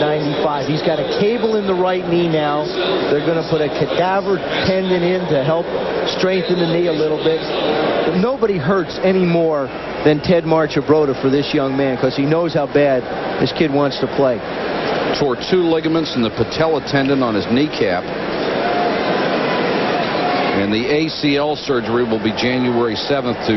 95. He's got a cable in the right knee now. They're going to put a cadaver tendon in to help strengthen the knee a little bit. But nobody hurts any more than Ted Marchibroda for this young man, because he knows how bad this kid wants to play. Tore 2 ligaments in the patella tendon on his kneecap. And the ACL surgery will be January 7th to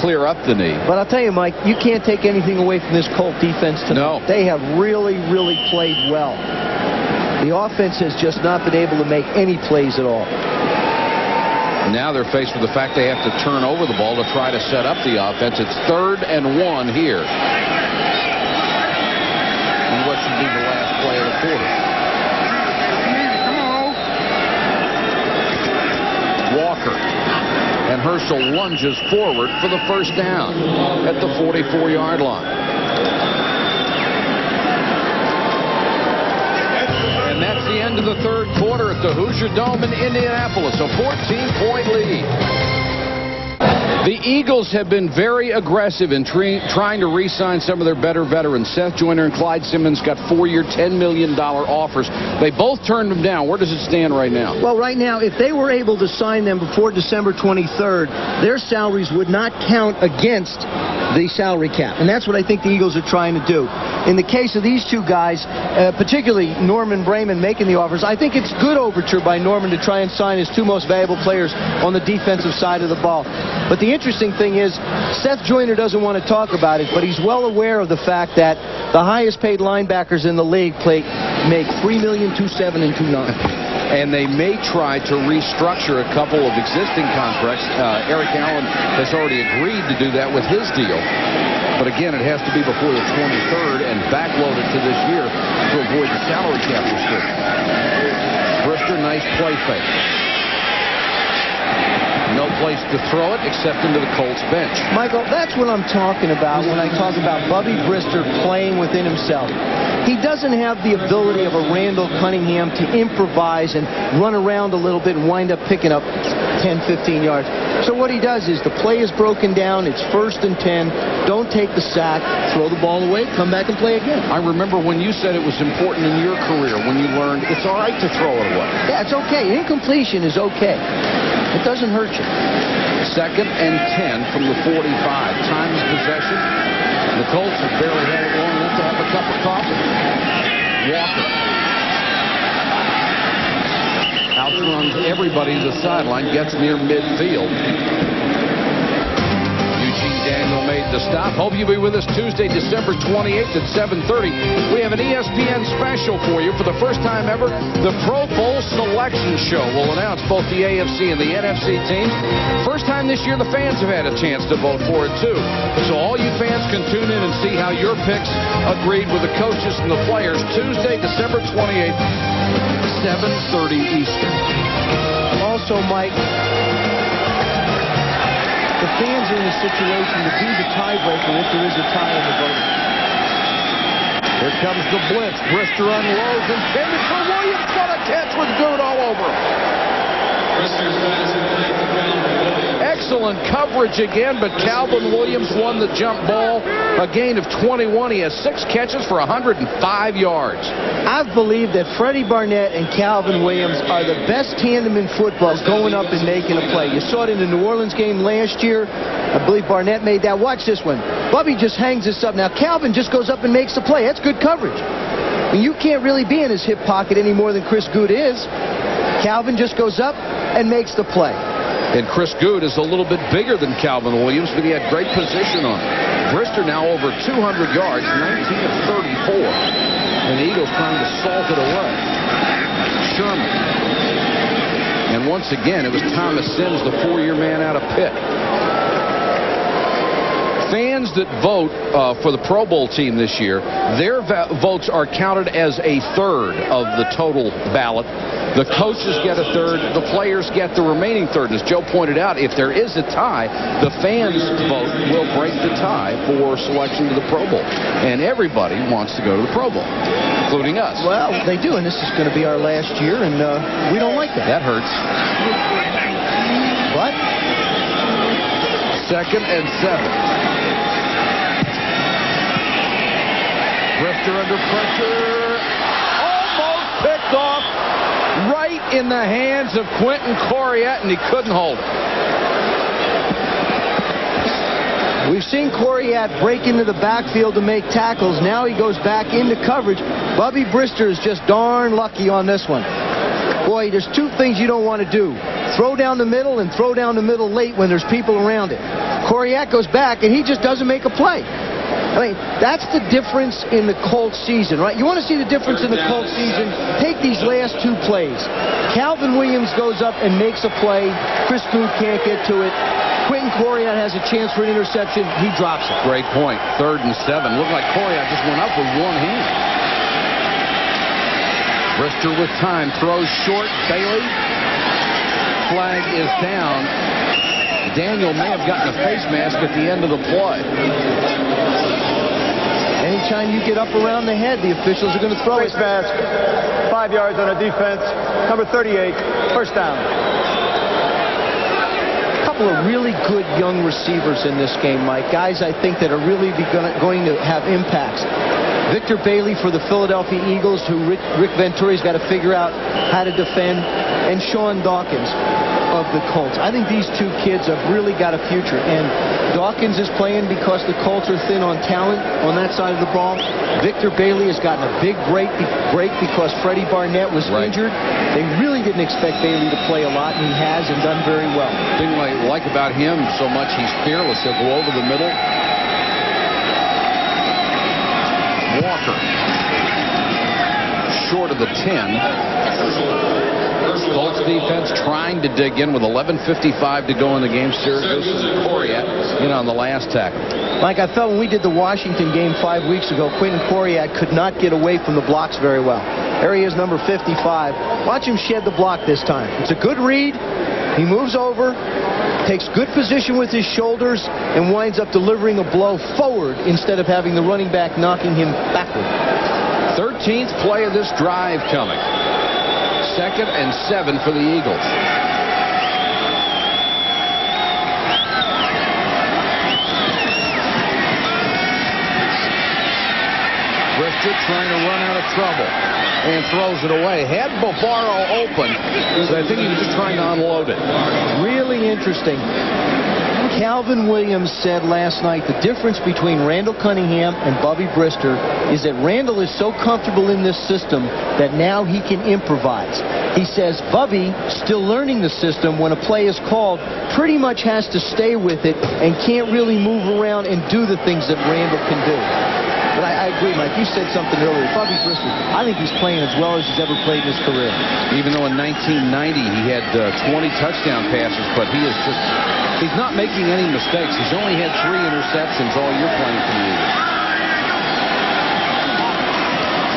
clear up the knee. But I'll tell you, Mike, you can't take anything away from this Colt defense tonight. No. They have really, really played well. The offense has just not been able to make any plays at all. Now they're faced with the fact they have to turn over the ball to try to set up the offense. It's 3rd and 1 here. And what should be the last play of the quarter. Walker. And Herschel lunges forward for the first down at the 44-yard line. And that's the end of the 3rd quarter at the Hoosier Dome in Indianapolis, a 14-point lead. The Eagles have been very aggressive in trying to re-sign some of their better veterans. Seth Joyner and Clyde Simmons got 4-year, $10 million offers. They both turned them down. Where does it stand right now? Well, right now, if they were able to sign them before December 23rd, their salaries would not count against the salary cap. And that's what I think the Eagles are trying to do. In the case of these two guys, particularly Norman Brayman making the offers, I think it's good overture by Norman to try and sign his 2 most valuable players on the defensive side of the ball. But the interesting thing is, Seth Joyner doesn't want to talk about it, but he's well aware of the fact that the highest paid linebackers in the league make $3,207,000 and $2,900,000. And they may try to restructure a couple of existing contracts. Eric Allen has already agreed to do that with his deal. But again, it has to be before the 23rd and backloaded to this year to avoid the salary cap restriction. Brister, nice play fake. No place to throw it except into the Colts bench. Michael, that's what I'm talking about when I talk about Bubby Brister playing within himself. He doesn't have the ability of a Randall Cunningham to improvise and run around a little bit and wind up picking up 10, 15 yards. So what he does is the play is broken down. It's 1st and 10. Don't take the sack. Throw the ball away. Come back and play again. I remember when you said it was important in your career when you learned it's all right to throw it away. Yeah, it's okay. Incompletion is okay. It doesn't hurt you. 2nd and 10 from the 45. Time of possession. The Colts have barely had it long enough to have a cup of coffee. Walker outruns everybody to the sideline, gets near midfield. Eugene Daniel made the stop. Hope you'll be with us Tuesday, December 28th at 7:30. We have an ESPN special for you. For the first time ever, the Pro Bowl Selection Show will announce both the AFC and the NFC teams. First time this year the fans have had a chance to vote for it, too. So all you fans can tune in and see how your picks agreed with the coaches and the players. Tuesday, December 28th, 7:30 Eastern. Also, Mike, the fans are in a situation to be the tiebreaker if there is a tie in the voting. Here comes the blitz. Brister unloads, intended for Williams. What a catch with Good all over him. Excellent coverage again, but Calvin Williams won the jump ball. A gain of 21. He has 6 catches for 105 yards. I've believed that Freddie Barnett and Calvin Williams are the best tandem in football going up and making a play. You saw it in the New Orleans game last year. I believe Barnett made that. Watch this one. Bubby just hangs this up. Now Calvin just goes up and makes the play. That's good coverage. I mean, you can't really be in his hip pocket any more than Chris Good is. Calvin just goes up and makes the play. And Chris Good is a little bit bigger than Calvin Williams, but he had great position on it. Brister now over 200 yards, 19 of 34. And the Eagles trying to salt it away. Sherman. And once again, it was Thomas Sims, the 4-year man out of Pitt. Fans that vote for the Pro Bowl team this year, their votes are counted as a third of the total ballot. The coaches get a third. The players get the remaining third. As Joe pointed out, if there is a tie, the fans' vote will break the tie for selection to the Pro Bowl. And everybody wants to go to the Pro Bowl, including us. Well, they do, and this is going to be our last year, and we don't like that. That hurts. What? 2nd and 7. Brister under pressure, in the hands of Quentin Corriette, and he couldn't hold it. We've seen Corriette break into the backfield to make tackles. Now he goes back into coverage. Bubby Brister is just darn lucky on this one. Boy, there's two things you don't want to do. Throw down the middle and throw down the middle late when there's people around it. Corriette goes back, and he just doesn't make a play. I mean, that's the difference in the Colts season, right? You want to see the difference in the Colts season? Take these last two plays. Calvin Williams goes up and makes a play. Chris Good can't get to it. Quentin Corriette has a chance for an interception. He drops it. Great point. 3rd and 7. Looked like Corriette just went up with one hand. Brister with time. Throws short. Bailey. Flag is down. Daniel may have gotten a face mask at the end of the play. Anytime you get up around the head, the officials are going to throw face mask. 5 yards on a defense. Number 38. First down. Of really good young receivers in this game, Mike. Guys I think that are really going to have impacts. Victor Bailey for the Philadelphia Eagles, who Rick Venturi's got to figure out how to defend, and Sean Dawkins of the Colts. I think these two kids have really got a future, and Dawkins is playing because the Colts are thin on talent on that side of the ball. Victor Bailey has gotten a big break because Freddie Barnett was injured. They really didn't expect Bailey to play a lot, and he has, and done very well. The thing I like about him so much, he's fearless. He'll go over the middle. Walker. Short of the 10. Colts defense trying to dig in with 11:55 to go in the game. Syracuse and Corriette in on the last tackle. Like I felt when we did the Washington game 5 weeks ago, Quentin Corriette could not get away from the blocks very well. There he is, number 55. Watch him shed the block this time. It's a good read. He moves over, takes good position with his shoulders, and winds up delivering a blow forward instead of having the running back knocking him backward. 13th play of this drive coming. 2nd and 7 for the Eagles. Brister trying to run out of trouble and throws it away. Had Bavaro open, so I think he was just trying to unload it. Really interesting. Calvin Williams said last night the difference between Randall Cunningham and Bubby Brister is that Randall is so comfortable in this system that now he can improvise. He says Bubby, still learning the system when a play is called, pretty much has to stay with it and can't really move around and do the things that Randall can do. But I agree, Mike. You said something earlier. Bubby Brister, I think he's playing as well as he's ever played in his career. Even though in 1990 he had 20 touchdown passes, but he is just... He's not making any mistakes. He's only had 3 interceptions all year playing for the Eagles.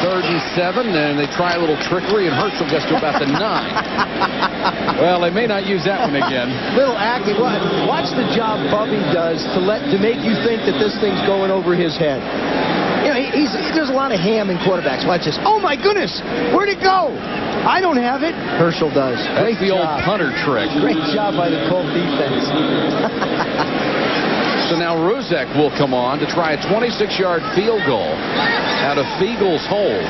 3rd and 7, and they try a little trickery, and Herschel gets to about the 9. Well, they may not use that one again. Little acting. Watch the job Bubby does to make you think that this thing's going over his head. You know, he does a lot of ham in quarterbacks. Watch this. Oh, my goodness. Where'd it go? I don't have it. Herschel does. That's the old punter trick. Great job by the Colt defense. So now Ruzek will come on to try a 26-yard field goal out of Fiegel's hole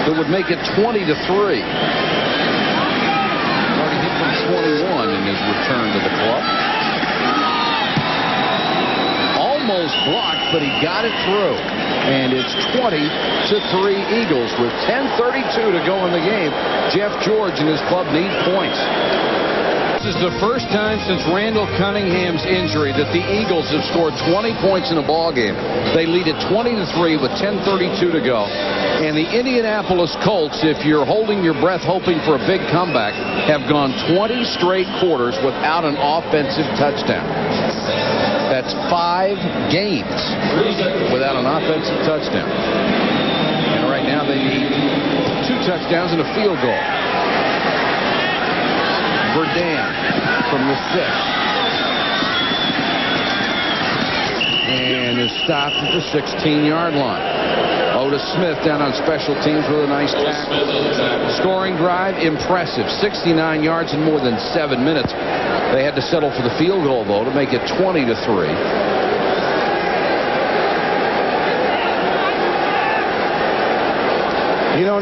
that would make it 20-3. Already hit from 21 in his return to the club. Almost blocked, but he got it through. And it's 20-3 Eagles with 10:32 to go in the game. Jeff George and his club need points. This is the first time since Randall Cunningham's injury that the Eagles have scored 20 points in a ball game. They lead at 20-3 with 10:32 to go. And the Indianapolis Colts, if you're holding your breath hoping for a big comeback, have gone 20 straight quarters without an offensive touchdown. That's 5 games without an offensive touchdown. And right now they need 2 touchdowns and a field goal. Verdun from the 6. And is stopped at the 16-yard line. Otis Smith down on special teams with a nice tackle. Scoring drive, impressive. 69 yards in more than 7 minutes. They had to settle for the field goal, though, to make it 20-3. You know,